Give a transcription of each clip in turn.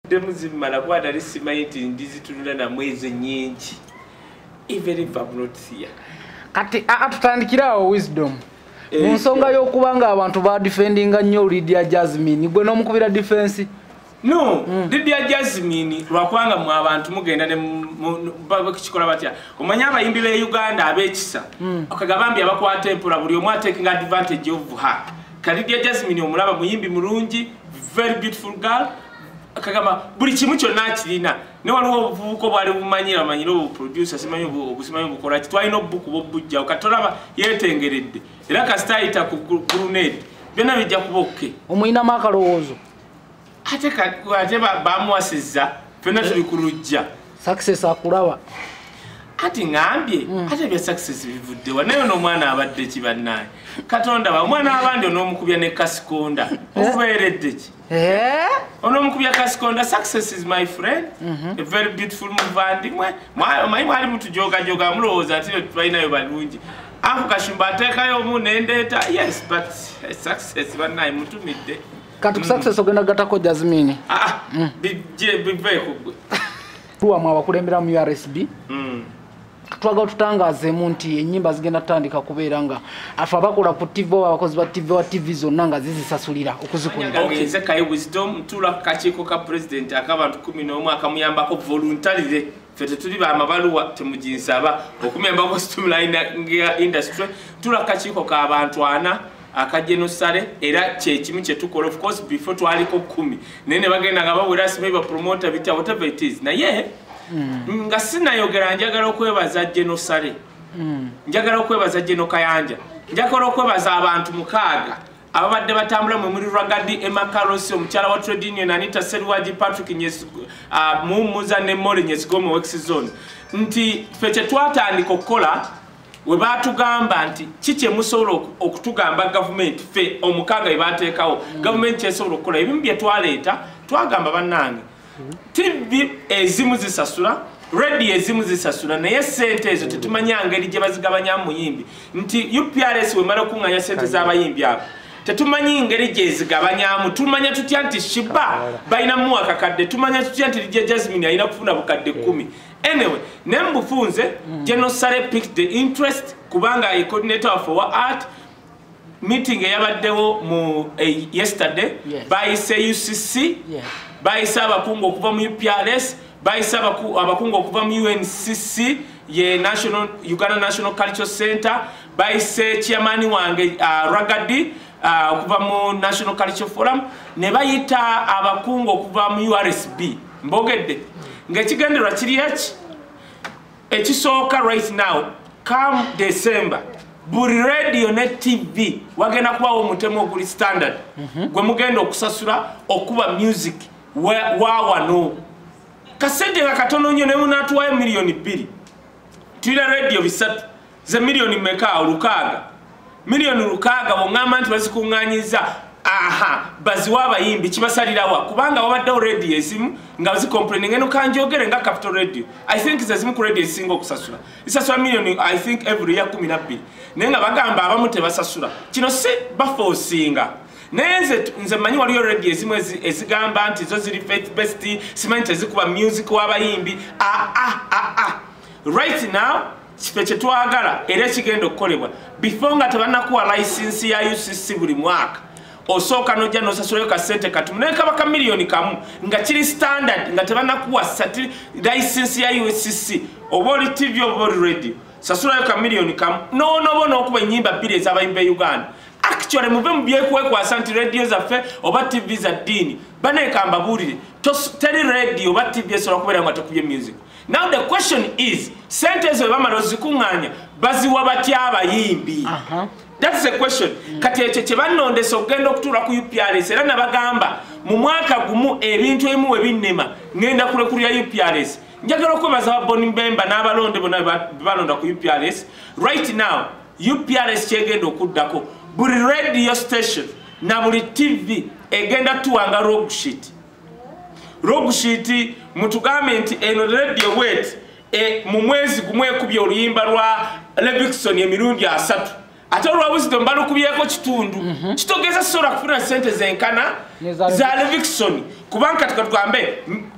Demuzimala kwa dali simaiti ndizi tunula na mwezi nyingi. Even if I'm not here. Kati atutandikirawo wisdom. Munsonga y'okubanga abantu ba defendinga nnyo Lydia Jasmine gwe n'omukubira defense. No, Lydia Jasmine lwakwanga mu abantu mugenda ne bakikola batya. Omanya abayimbi be Uganda abekisa. Okagabambi abakwata empula buli omu taking advantage of her. Lydia Jasmine omulaba muyimbi mulungi, very beautiful girl. Akagamba buli kimu kyonna akirina ne waliwo obuvubuko bwali bumanyira amanyiro producer simanyi obusimanyi bukola kitwalina obuku bw'obujja okatolaba yeetengeredde era kasitayita ku grenade byonna bijja kuba okke omuyinamu akalowoozo ate bamuwasizza ffenna tuli ku lujja success akulaba ati ngambye ate bya success bivuddewa naye n'omwana abadde kibannaye katonda ba omwana abandi onoomukubya ne kasikonda obubeeredde ki onomukubya kasikonda success is my friend a very beautiful muvandimwe mwali mutujogajoga mulowooza ati tulinayo balungi ako kashumba ateekayo omu nendeeta yes but success bannaye mutumidde kati ku success ogenda gatako Jasmine biveeko gwe tuwamu abakulembera mu URSB twagala tutangazeemu nti ennyimba zigenda tutandika kubeera nga afe abakola ku TV abakozi ba TV wa TV zonna nga zizisasulira okuzikolera ogenze kayi wisdom tula kakiiko ka president akabantu 11 akamuyambako voluntarily ffe tetuli bamabaluwa temuginsaba okumuyambako streamline industry tula kakiiko k'abantu 4 akajenosale era kyekimu kyetukola of course before twaliko 10 nene bagenda nga bawera simayibwa promoter bita whatever it is naye nga sinayogera njagala okwebaza Genosale njagala okwebaza Geno Kayanja njagala okwebaza abantu 6 ababadde batambula mu muri Ragadi Emakarosi omukyala wa Trade Union Anita Serwaji Patrick Mumuza ne Mole Nyesigomo Wex Zone nti fete twatandika okukola we batugamba nti kiche musobola okutugamba government fe omukaga ibateekawo government esobola okukola ebimu bye twaleeta twagamba bannange TV ezimu zisasula radio ezimu zisasula naye sente ezo tetumanya ngeri gye bazigabanya mu yimbi nti UPRS we mara kunganya sente z'abayimbi abo tetumanyi ngeri gye zigabanyamu tumanya tutya nti Shiba baina mu akakadde tumanya tutya nti Lydia Jasmine ayina kufuna bukadde 10 anyway nembufunze Genosale picked the interest kubanga a coordinator for art meeting eyabaddewo mu yesterday by UCC bayisa abakungu okuva mu UPRS bayisa abakungu okuva mu UNCC ye Uganda National Cultural Center bayise chairman wange Ragadi okuva mu National Cultural Forum ne bayita abakungu okuva mu URSB mbogedde ng'ekigendererwa kiri ekisooka right now come December buri radio ne TV wagenda kubawo omutemo oguli standard gwe mugenda okusasula okuba music wawano kasente nga katono nnyo ne munatuwayo $2,000,000 tulina radio 3 ze million meka olukaaga million lukaaga bongamba nti bazikuŋŋanyiza baziwa abayimbi kibasalirawa kubanga wabaddewo radio ezimu nga bazicomplaining eno kanjogere nga Capital Radio I think zezimu ku radio ezisinga okusasula zisasula million I think every year 12 naye nga bagamba abamu tebasasula kino si baforcinga nze manyi waliyo radio ezimu ezigamba nti zo ziri faith based simanyi tezikuba music w'abayimbi right now kife kyetwagala era kigenda okukolebwa before nga tebannakuwa license ya UCC buli mwaka osooka nojja nosasulayo kasente katumu naye kaba ka million kamu nga kiri standard nga tebannakuwa license ya UCC oba oli TV oba oli radio sasulayo ka million kamu noonobona okuba ennyimba 2 ez'abayimbi Uganda actually muve mu byekwekwasa nti radio zaffe oba TV za ddiini baneekamba buulire teri radio oba TV esobola kubeera nga tekubye music. Now the question is sente ezo bamala ozikuŋŋaanya baziwa batya abayimbi? That's the question. Kati ekyo kye bannondesa okugenda okutuula ku UPRS era nabagamba mu mwaka gumu ebintu ebimu we binnema ngenda kulekulira UPRS njagala okwebaza Boni Mbemba n'abalonde bonna balonda ku UPRS right now UPRS kyegenda okuddako buli radio station na buli TV egenda tuwanga rogue sheet mutugambe nti eno radio wet mu mwezi gumwe ekubye oluyimba lwa Levickson emirundi 3 ate olwa Wisdom balukubyeko kitundu kitogeza sola kufuna sente zenkana za Levikson kubanga tukatwambe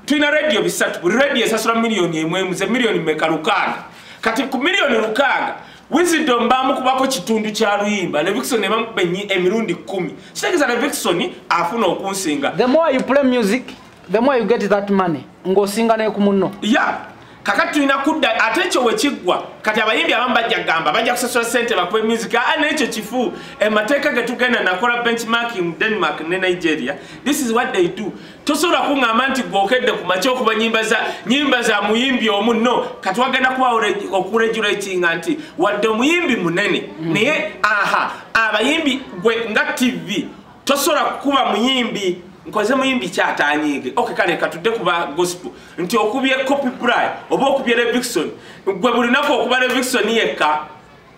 twina radio bisatu buli radio esasula milioni emwe muze milioni mekalukaga kati ku milioni lukaga Wisdom bamukubako kitundu kya Luyimba Levikson ne bamubenyi emirundi 10 kitegeza Levikson afuna okunsinga. The more you play music the more you get that money ngosinga ne ku munno kakati tulina kudda ate ekyo wekigwa kati abayimbi abamu bajja gamba bajja kusasula sente bakuba music n'ekyo kifu emateeka ge tugenda nakola benchmarking mu Denmark ne Nigeria. This is what they do. Tosobola kuŋŋamba nti gwokedde ku makya okuba nyimba za muyimbi omu no kati wagenda kuba okuregulatinga nti wadde omuyimbi munene naye abayimbi gwe nga TV tosobola kukuba muyimbi nkoze muyimbi kyatanyige kale katudde kuba gospel nti okubye copyright oba okubye Levikson gwe buli nako okuba Levikson yekka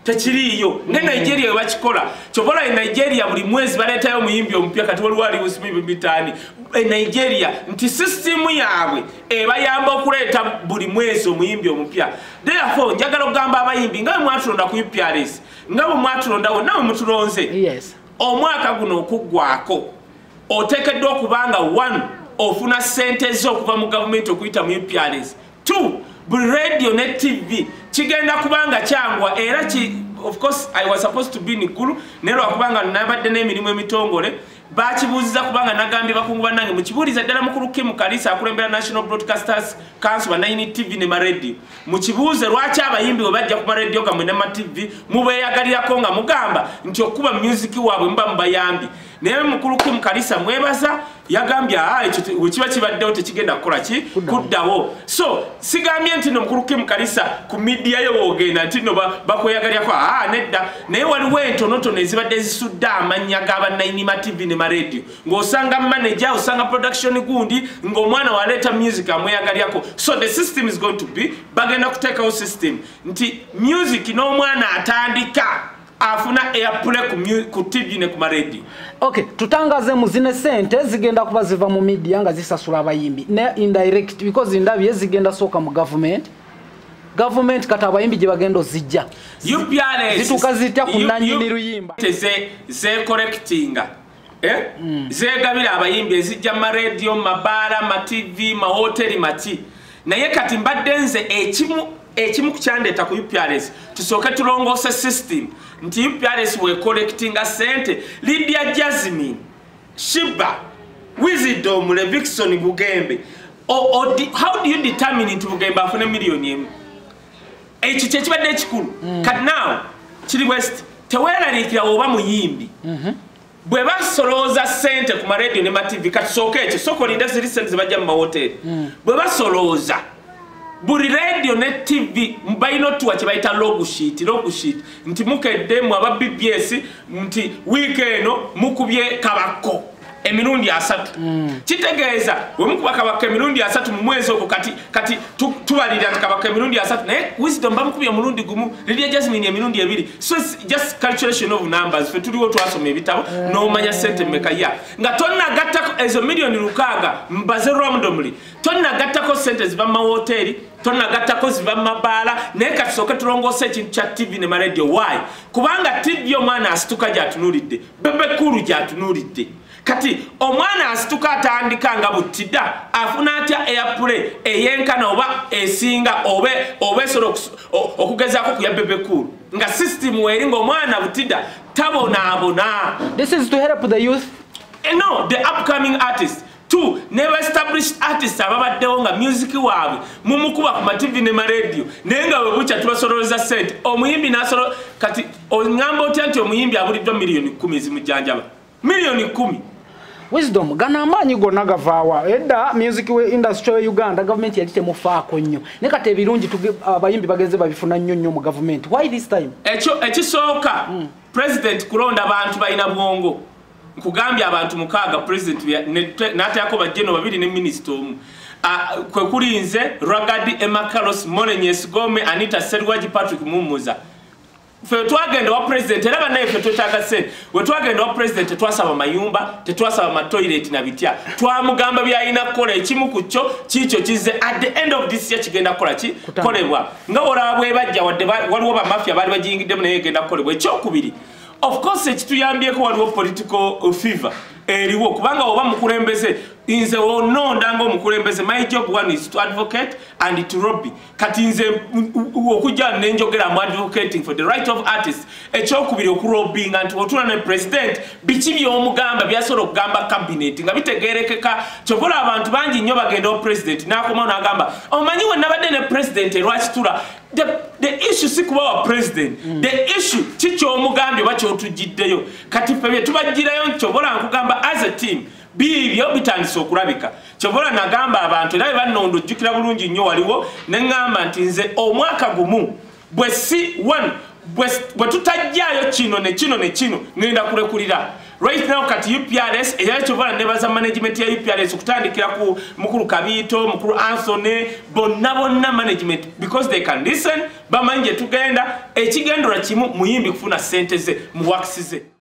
tekiriyo ne Nigeria bakikola kyobola Nigeria buli mwezi baletayo muyimbi omupya kati wali usimibi bitani Nigeria nti system yaabwe ebayamba okuleta buli mwezi omuyimbi omupya. Therefore njagala okugamba abayimbi nga mwatulonda ku UPRS nga mwatulondawo nawe mutulonze omwaka guno okuggwako otekeddwa okubanga 1 ofuna sente zo okuva mu government okuyita mu UPRS 2 buli radio ne TV kigenda kubanga kyangwa era of course I was supposed to be nikulu nero akubanga nabadde n'emirimu emitongole bakibuuziza kubanga nagambye bakungu bannange mukibuuliza ddala mukulu Kim Kalisa akulembera National Broadcasters Council na TV ne radio mukibuuze lwaki abayimbi we bajja ku radio gamwe ne TV mubeeyagalirako nga mugamba nti okuba music waabwe mba mubayambi naye mukulu Kim Kalisa mwebaza yagambye ekyo kiba kibaddewo tekigenda kukola ki kuddawo so sigambye nti no mukulu Kim Kalisa ku media yo wogenda nti no bakweyagaliako nedda naye waliwo entonotono ezibadde zisudde amannya g'abannayinima TV ne radio ng'osanga manager osanga production gundi ng'omwana waleeta music amweyagaliako so the system is going to be bagenda kuteekawo system nti music n'omwana atandika afuna airplay ku TV ne ku radio. Tutangaze muzine sente zigenda kuba ziva mu media nga zisasula abayimbi ne indirect because indabye zigenda soka mu government kata abayimbi gye bagendo zijja UPRS zituka zitya kunanyini Luyimba ze correctinga zegabira abayimbi ezijja ma radio mabara ma TV ma hotel mati naye kati mbadde nze ekimu kukyandeta ku UPRS tusooke tulongose system nti UPRS we collectinga sente Lydia Jasmine Shiba Wisdom Levikson Bugembe how do you determine nti Bugembe afune milioni emu ekyo kyekibadde ekikulu kati now kiri west teweeraliikira oba muyimbi bwe basolooza sente ku maradio ne ma TV kati sooka ekyo sokolinda ziri sente zibajja mu mahoteri bwe basolooza buli radio ne TV mbayino tuwa kyebayita log sheet nti mukedde mu aba BBS nti weekeno mukubye kabako emirundi 3 kitegeeza we mukuba kabako emirundi 3 mu mwezi ogwo kati tubalira nti kabako emirundi 3 naye Wisdom bamukubye emirundi gumu Lydia Jasmine emirundi 2 so it's just calculation of numbers fe tuliwo twasoma ebitabo n'omanya sente mmeka ya nga tonnagattako ezo milioni 6 mbaze randomly tonnagattako sente ziva mu mahoteri tonnagattako ziva mu mabaala naye kati sooke tulongose ekintu kya TV ne radio why kubanga TV omwana asituka gy'atunuulidde bebekulu gy'atunuulidde kati omwana asituka atandika nga butida afuna atya airplay eyenkana oba esinga oba esolo okugezaako kuya bebekulu nga system weringa omwana butida tabonaabona. This is to help the youth. No, the upcoming artists. 2 never established artists ababaddewo nga music waabwe mumukuba ku TV ne radio naye nga bwe bukya tubasolooza sente omuyimbi n'asolo kati ongamba otya nti omuyimbi abuliddwa milioni 10 zimujjanjaba milioni 10. Wisdom gana amanyi gonna gavaawa edda music industry we Uganda government yali temufaako nnyo ne kati ebirungi abayimbi bagenze babifuna nnyo mu government. Why this time? Ekisooka president kulonda abantu balina bwongo nkugambye abantu 6 president n'atayako bajjeno 2 ne minister omu kwe kulinze Ragadi Emma Carlos Monenyes Gome Anita Serwaji Patrick Mumuza fe twagenda wa president era banaye fe twetaaga sente we twagenda wa president twasaba mayumba tetwasaba ma toilet na bitya twamugamba byalina kukola ekimu ku kyo kikyo kize at the end of this year kigenda kukola ki kolebwa nga olabwe bajja wadde waliwo ba mafia bali bajingiddemu naye egenda kukolebwa ekyokubiri of course ekituyambyeko waliwo political fever eriwo kubanga oba mukulembeze inze ononda ngo mukulembeze my job one is to advocate and to lobby kati nze okujja nenjogera mu advocating for the right of artists ekyokubiri okulobbying anti otula ne president biki by'omugamba byasobola okugamba cabinet nga bitegerekeka kyobola abantu bangi nnyo bagenda o president n'akoma n'agamba omanyi we nabadde ne president lwakitula the issue si kuba wa president the issue kikyomugambye oba kyotujjiddeyo kati ffe bye tubajjirayo nkyobola nkugamba as a team bibyo bitandise okulabika kyobola nagamba abantu era bannondo ojjukira bulungi nnyo waliwo neŋŋamba nti nze omwaka gumu bwe si one bwe tutajjaayo kino ne kino ne kino ngenda kulekulira right now kati UPRS era kyobola nebaza management ya UPRS okutandikira ku mukulu Kabiito mukulu Anthony bonna management because they can listen bamanje tugenda ekigendera kimu muyimbi kufuna sente ze mu works ze